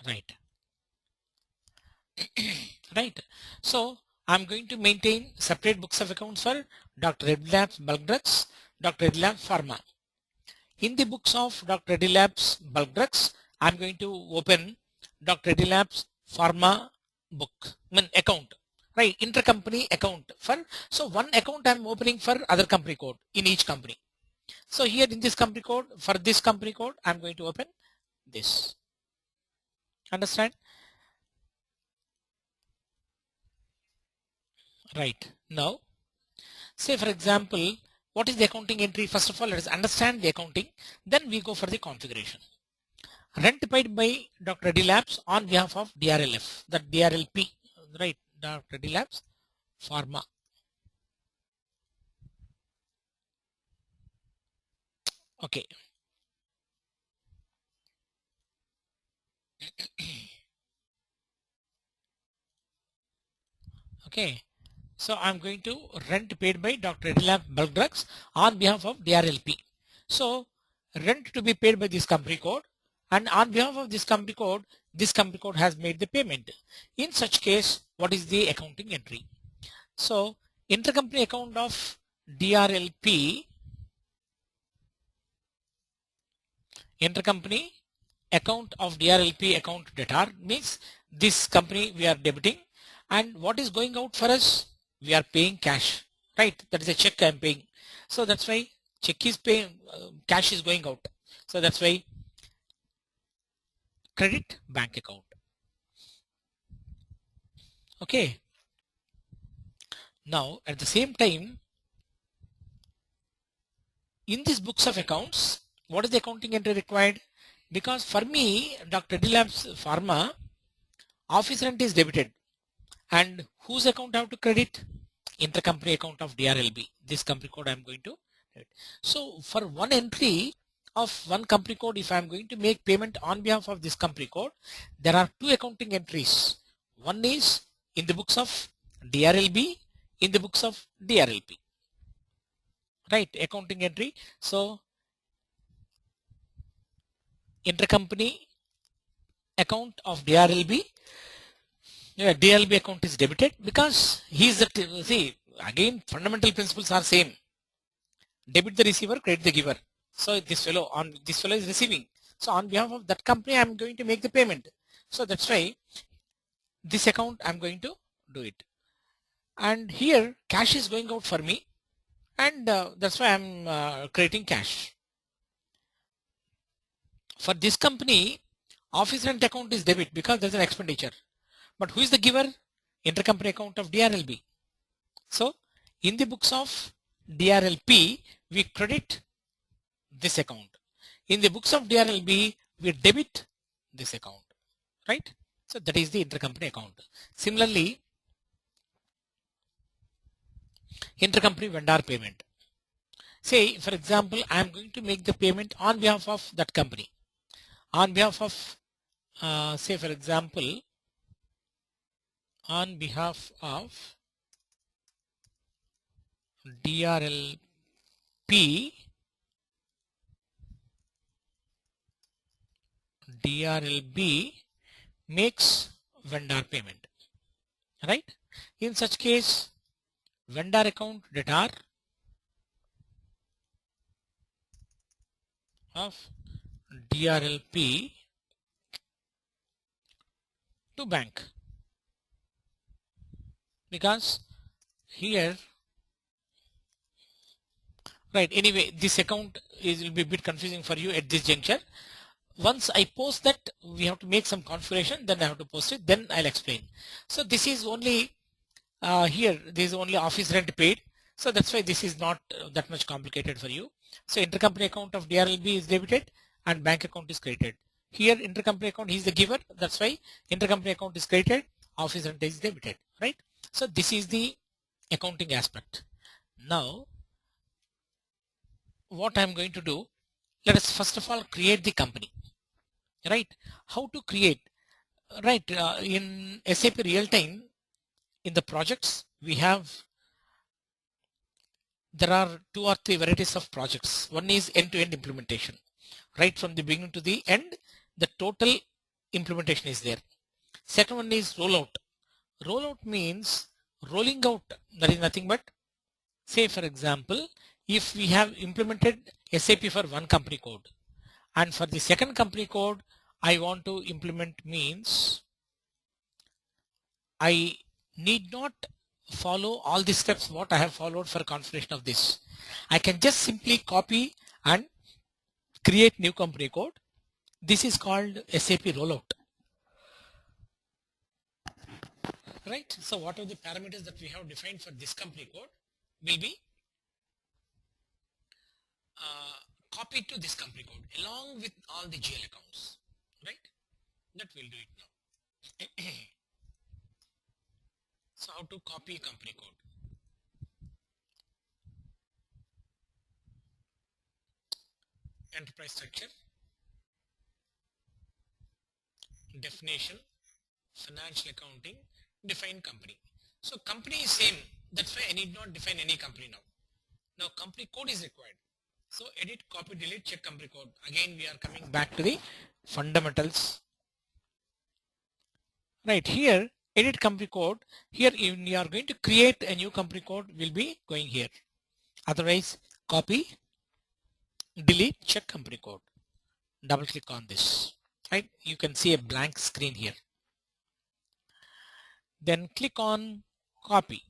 right? Right. So I'm going to maintain separate books of accounts for Dr. Reddy Labs Bulk Drugs, Dr. Reddy Labs Pharma. In the books of Dr. Reddy Labs Bulk Drugs, I'm going to open Dr. Reddy Labs Pharma book, account, right? Intercompany account for, so one account I'm opening for other company code in each company. So here in this company code, for this company code, I'm going to open this. Understand? Right. Now, say for example, what is the accounting entry? First of all, let us understand the accounting. Then we go for the configuration. Rent paid by Dr. Reddy Labs on behalf of DRLF, that DRLP, right? Dr. Reddy Labs Pharma. Okay. Okay. So I'm going to rent paid by Dr. Reddy Labs Bulk Drugs on behalf of DRLP. So rent to be paid by this company code, and on behalf of this company code has made the payment. In such case, what is the accounting entry? So intercompany account of DRLP, intercompany account of DRLP account debtor means this company we are debiting, and what is going out for us? We are paying cash, right? That is a check I am paying. So that's why check is paying, cash is going out. So that's why credit bank account. Okay. Now at the same time, in these books of accounts, what is the accounting entry required? Because for me, Dr. Reddy Labs Pharma, office rent is debited, and whose account I have to credit? Intercompany account of DRLB. This company code I am going to credit. So for one entry of one company code, if I am going to make payment on behalf of this company code, there are two accounting entries. One is in the books of DRLB, in the books of DRLP, right? Accounting entry. So intercompany account of DRLB, DRLB account is debited because he is the, see, again fundamental principles are same. Debit the receiver, credit the giver. So this fellow is receiving. So on behalf of that company, I'm going to make the payment. So that's why this account I'm going to do it. And here cash is going out for me, and that's why I'm creating cash. For this company, office rent account is debit because there's an expenditure. But who is the giver? Intercompany account of DRLB. So in the books of DRLP, we credit this account. In the books of DRLB, we debit this account, right? So that is the intercompany account. Similarly, intercompany vendor payment. Say, for example, I am going to make the payment on behalf of that company. On behalf of, say, for example, on behalf of DRLP, DRLB makes vendor payment, right? In such case, vendor account debtor of DRLP to bank, because here, right, anyway, this account will be a bit confusing for you at this juncture. Once I post that, we have to make some configuration, then I have to post it, then I'll explain. So this is only here, this is only office rent paid. So that's why this is not that much complicated for you. So intercompany account of DRLB is debited and bank account is credited. Here intercompany account, he is the giver. That's why intercompany account is credited, office rent is debited, right? So this is the accounting aspect. Now, what I'm going to do, let us first of all create the company, right? How to create, right? In SAP real time, in the projects, we have, there are 2 or 3 varieties of projects. One is end-to-end implementation, right from the beginning to the end. The total implementation is there. Second one is rollout. Rollout means rolling out. That is nothing but, say for example, if we have implemented SAP for one company code, and for the second company code I want to implement, means I need not follow all the steps what I have followed for configuration of this. I can just simply copy and create new company code. This is called SAP rollout. Right. So what are the parameters that we have defined for this company code will be copied to this company code along with all the GL accounts. Right. That we'll do it now. So how to copy company code? Enterprise structure, definition, financial accounting, define company. So company is same. That's why I need not define any company now. Now company code is required. So edit, copy, delete, check company code. Again we are coming back to the fundamentals. Right, here edit company code. Here when you are going to create a new company code, will be going here. Otherwise copy, delete, check company code. Double click on this. Right, you can see a blank screen here. Then click on copy.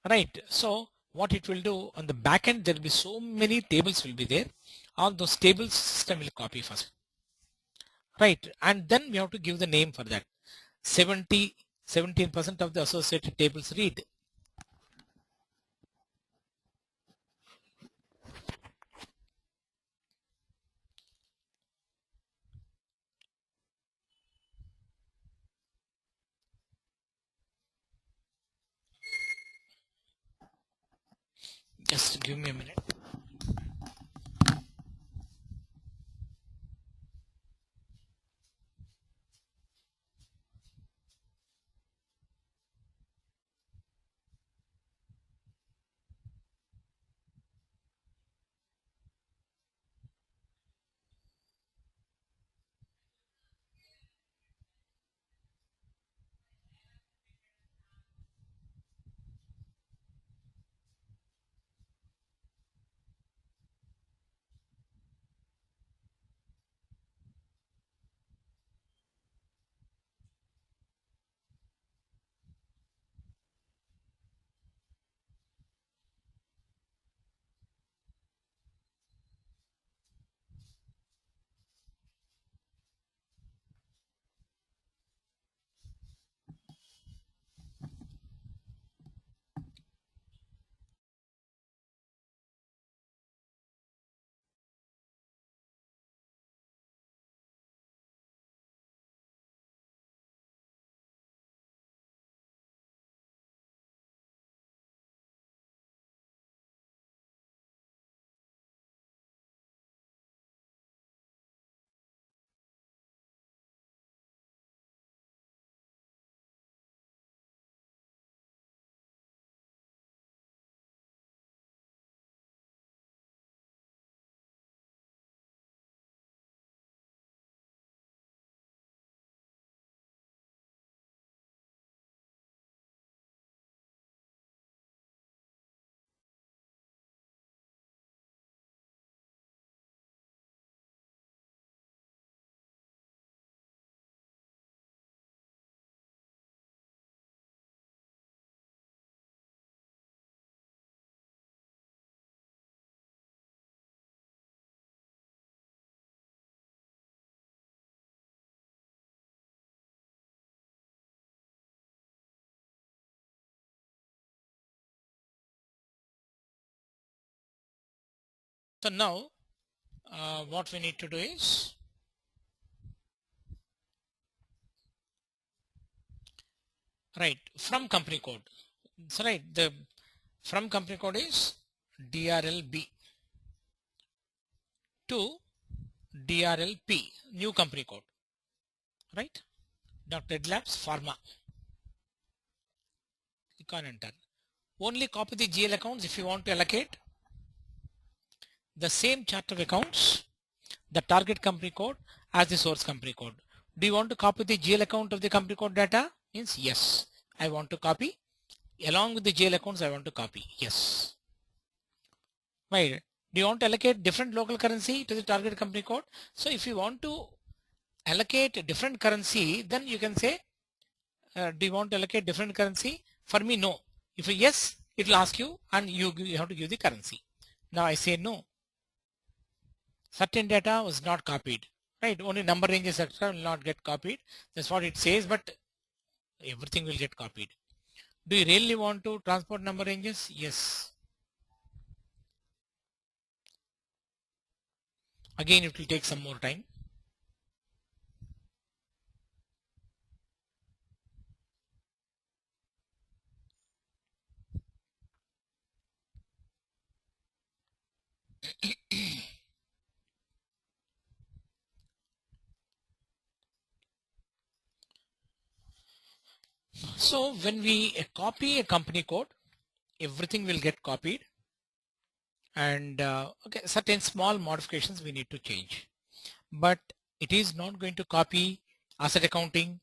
Right, so what it will do on the back end, there will be so many tables will be there. All those tables system will copy first. Right, and then we have to give the name for that. 17% of the associated tables read. Just give me a minute. So now what we need to do is, right, from company code. So right, the from company code is DRLB to DRLP, new company code. Right, Dr. Labs Pharma. Click on enter. Only copy the GL accounts if you want to allocate the same chart of accounts, the target company code as the source company code. Do you want to copy the GL account of the company code data? Means yes, I want to copy. Along with the GL accounts, I want to copy. Yes. Right. Do you want to allocate different local currency to the target company code? So if you want to allocate a different currency, then you can say, do you want to allocate different currency? For me, no. If you yes, it will ask you and you have to give the currency. Now I say no. Certain data was not copied. Right. Only number ranges etc. will not get copied. That's what it says, but everything will get copied. Do you really want to transport number ranges? Yes. Again, it will take some more time. So when we copy a company code, everything will get copied, and okay, certain small modifications we need to change, but it is not going to copy asset accounting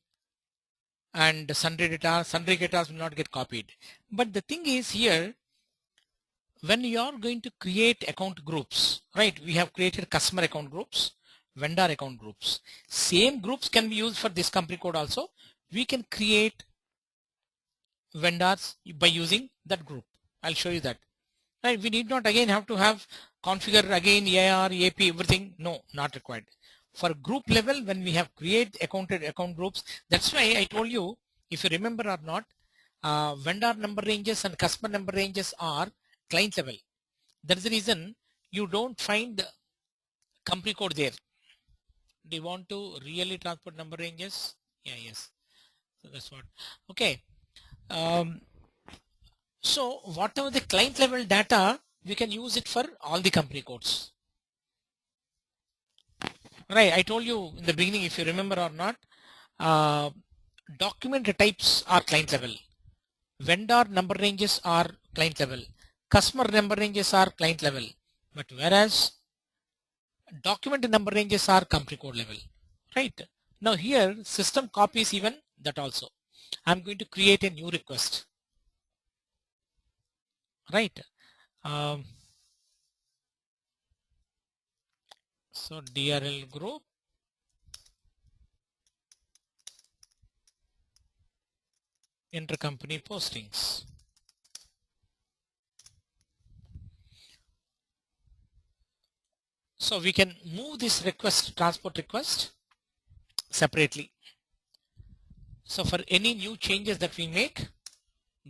and sundry data. Sundry data will not get copied. But the thing is here, when you are going to create account groups, right? We have created customer account groups, vendor account groups. Same groups can be used for this company code also. We can create vendors by using that group. I'll show you that. Right, we need not again have to have configure again AR, AP, everything. No, not required. For group level, when we have create account groups, that's why I told you, if you remember or not, vendor number ranges and customer number ranges are client level. That's the reason you don't find company code there. Do you want to really transport number ranges? Yeah, yes. So that's what. Okay. So whatever the client level data, we can use it for all the company codes. Right, I told you in the beginning, if you remember or not, document types are client level. Vendor number ranges are client level. Customer number ranges are client level. But whereas document number ranges are company code level. Right. Now here system copies even that also. I'm going to create a new request. Right. So DRL group. Intercompany postings. So we can move this request, transport request, separately. So for any new changes that we make,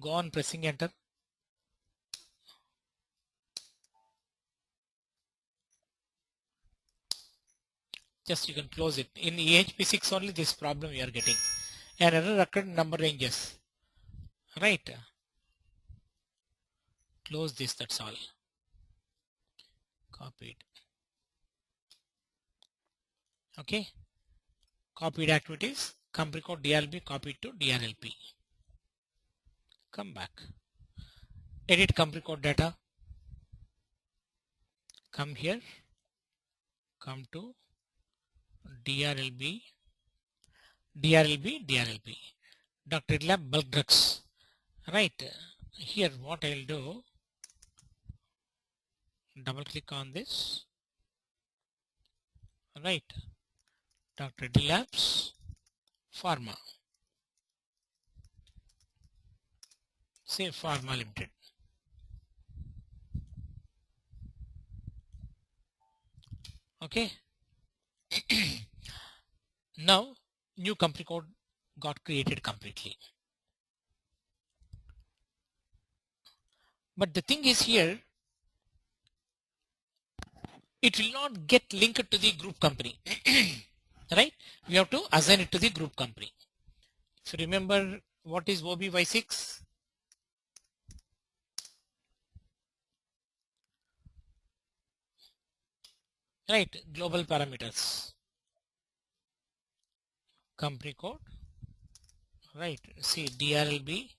go on pressing enter. Just you can close it. In EHP6 only this problem you are getting. An error occurred number ranges. Right. Close this, that's all. Copied. Okay. Copied activities. Company code DRLB copied to DRLP. Come back. Edit company code data. Come here. Come to DRLB. DRLB. Dr. Lab bulk drugs. Right. Here what I'll do, double click on this. Right. Dr. D Labs Pharma. Say Pharma Limited. Okay. Now new company code got created completely. But the thing is here, it will not get linked to the group company. Right? We have to assign it to the group company. So remember what is OBY6? Right, global parameters. Company code. Right, see DRLB.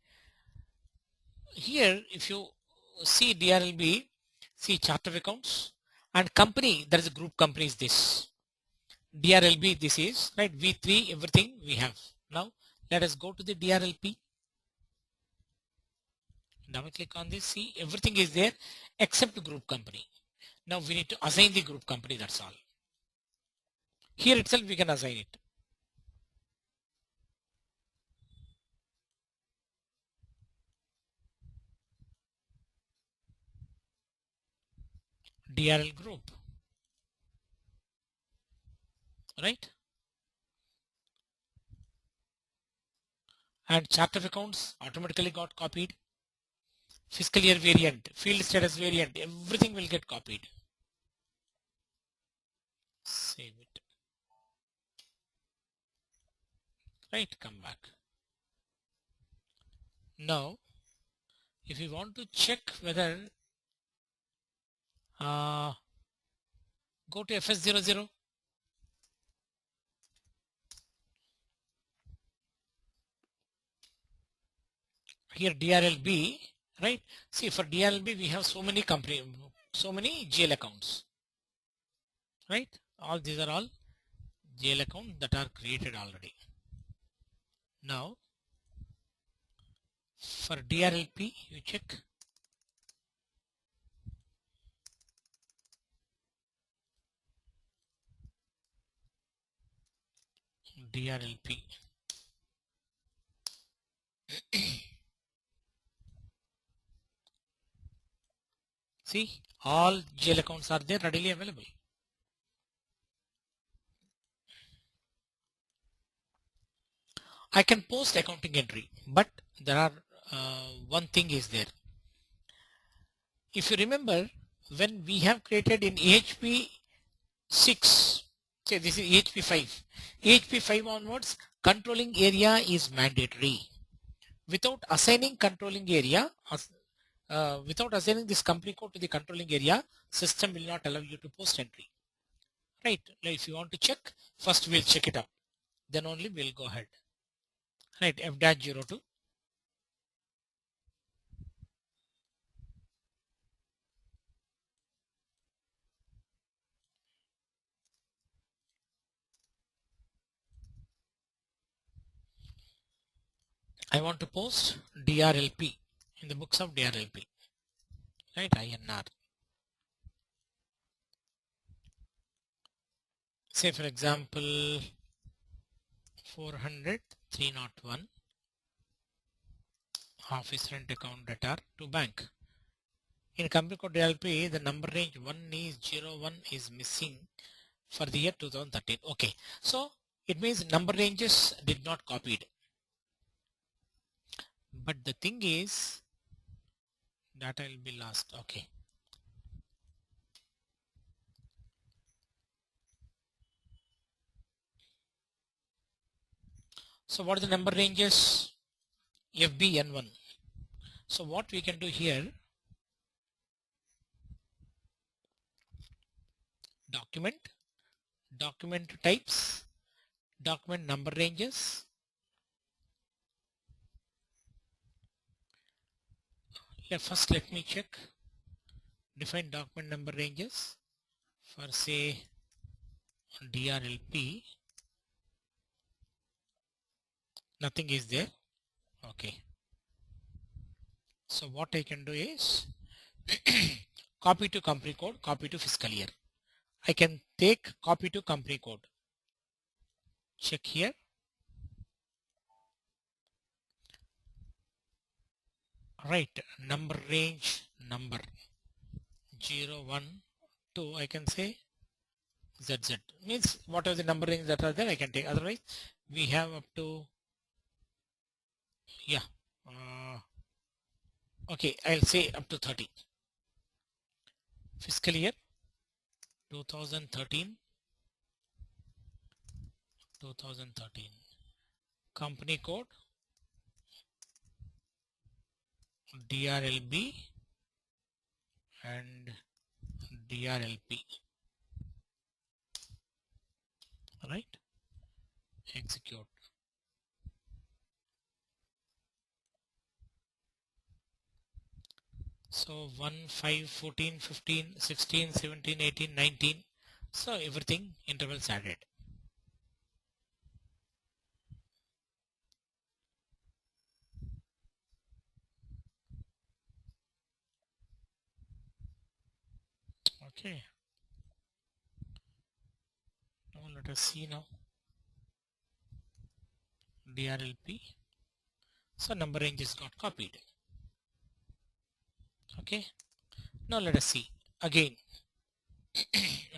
Here if you see DRLB, see chart of accounts and company, there is a group company is this. DRLB this is, right? V3 everything we have. Now let us go to the DRLP. Double click on this, see everything is there except group company. Now we need to assign the group company, that's all. Here itself we can assign it. DRL group, right? And chart of accounts automatically got copied. Fiscal year variant, field status variant, everything will get copied. Save it. Right, come back. Now, if you want to check whether go to FS00. Here DRLB, right? See, for DRLB we have so many company, so many GL accounts, right? All these are all GL accounts that are created already. Now, for DRLP, you check. DRLP. See, all GL accounts are there readily available. I can post accounting entry, but there are one thing is there. If you remember, when we have created in AHP 6, say this is AHP 5. AHP 5 onwards, controlling area is mandatory. Without assigning controlling area, without assigning this company code to the controlling area, system will not allow you to post entry. Right? Now, if you want to check, first we'll check it up. Then only we'll go ahead. Right? F-02. I want to post DRLP in the books of DRLP. Right? INR. Say for example 400 301 office rent account data to bank. In company code DLP, the number range 1 is missing for the year 2013. Okay, so it means number ranges did not copied. But the thing is, data will be lost. Okay. So what are the number ranges? FBN1. So what we can do here, document types, document number ranges. First let me check. Define document number ranges for say DRLP. Nothing is there. Okay. So what I can do is copy to company code, copy to fiscal year. I can take copy to company code. Check here. Right, number range number 0, 1, 2, I can say ZZ. Means whatever the number range that are there, I can take. Otherwise, we have up to, yeah, okay, I'll say up to 30. Fiscal year 2013. Company code DRLB and DRLP. Right? Execute. So 1, 5, 14, 15, 16, 17, 18, 19. So everything intervals added. Okay. Now let us see now. DRLP. So number ranges got copied. Okay. Now let us see again.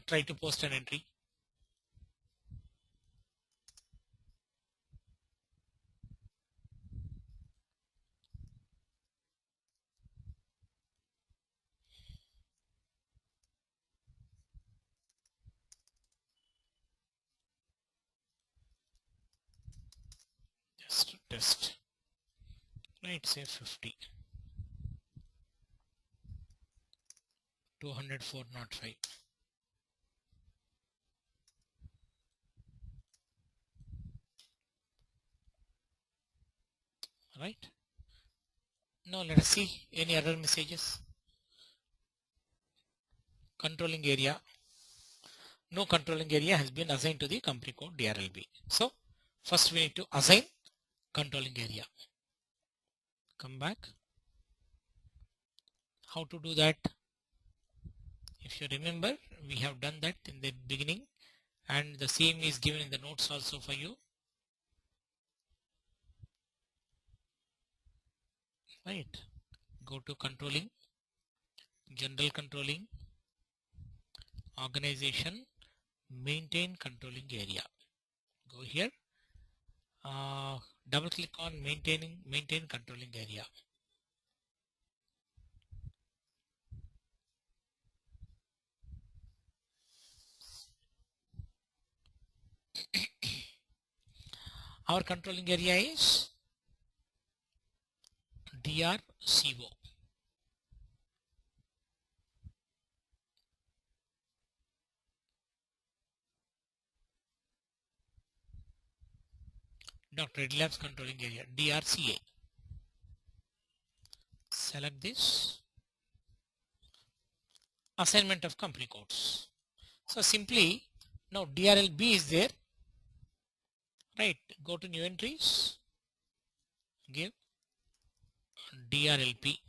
Try to post an entry. Just test. Right, say 50. 204.05. Right. Now let us see any error messages. Controlling area. No controlling area has been assigned to the company code DRLB. So first we need to assign controlling area. Come back. How to do that? If you remember, we have done that in the beginning, and the same is given in the notes also for you. Right. Go to controlling, general controlling, organization, maintain controlling area. Go here. Double click on maintain controlling area. Our controlling area is DRCO. Dr. Red Labs controlling area, DRCA. Select this. Assignment of company codes. So simply now DRLB is there. Right. Go to new entries. Give DRLP.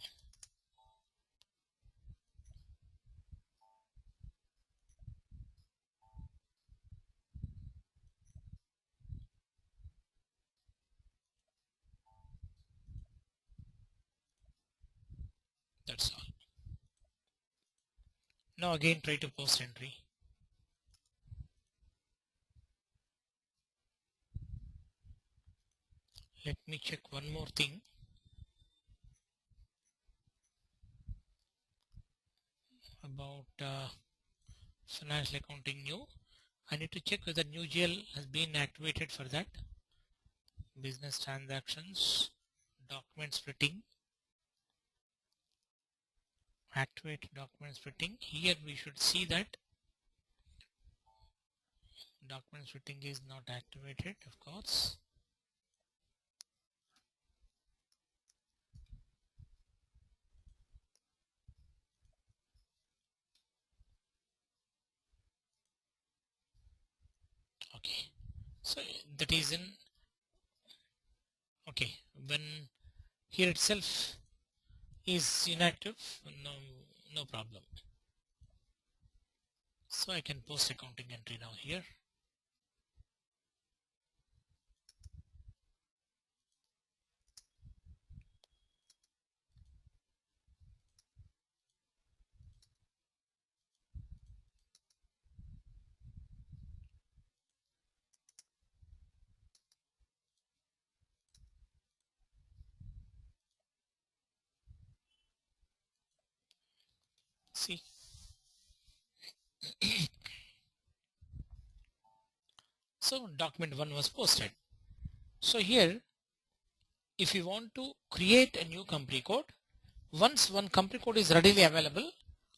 That's all. Now again try to post entry. Let me check one more thing about financial accounting new. I need to check whether new GL has been activated for that. Business transactions, document splitting, activate document splitting. Here we should see that document splitting is not activated, of course. Okay, so that is in, okay, when here itself is inactive, no problem. So I can post accounting entry now here. See, so document 1 was posted. So here, if you want to create a new company code, once one company code is readily available,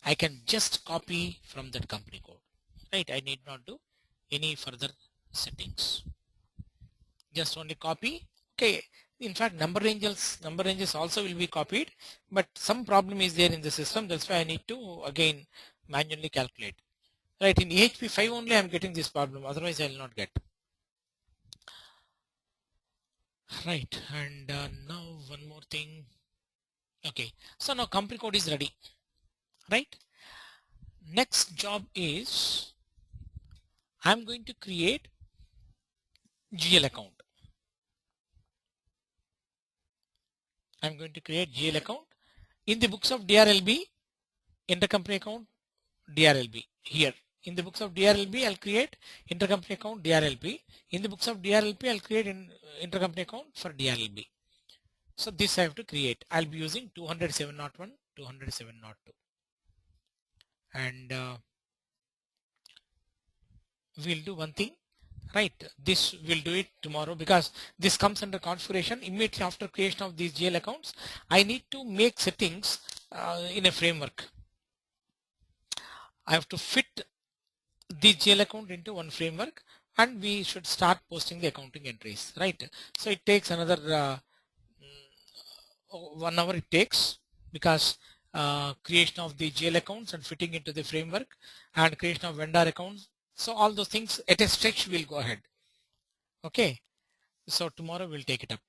I can just copy from that company code. Right, I need not do any further settings. Just only copy. Okay, in fact number ranges also will be copied, but some problem is there in the system. That's why I need to again manually calculate. Right, in EHP 5 only I am getting this problem, otherwise I will not get. Right, and now one more thing. Okay, so now company code is ready. Right, Next job is I'm going to create GL account. I'm going to create GL account in the books of DRLB, intercompany account DRLB. Here in the books of DRLB, I'll create intercompany account DRLB. In the books of DRLB, I'll create intercompany account for DRLB. So this I have to create. I'll be using 207.01, 207.02, and we'll do one thing. Right, this we'll do it tomorrow because this comes under configuration. Immediately after creation of these GL accounts, I need to make settings in a framework. I have to fit the GL account into one framework, and we should start posting the accounting entries. Right, so it takes another 1 hour it takes, because creation of the GL accounts and fitting into the framework and creation of vendor accounts. So all those things at a stretch will go ahead. Okay, so tomorrow we'll take it up.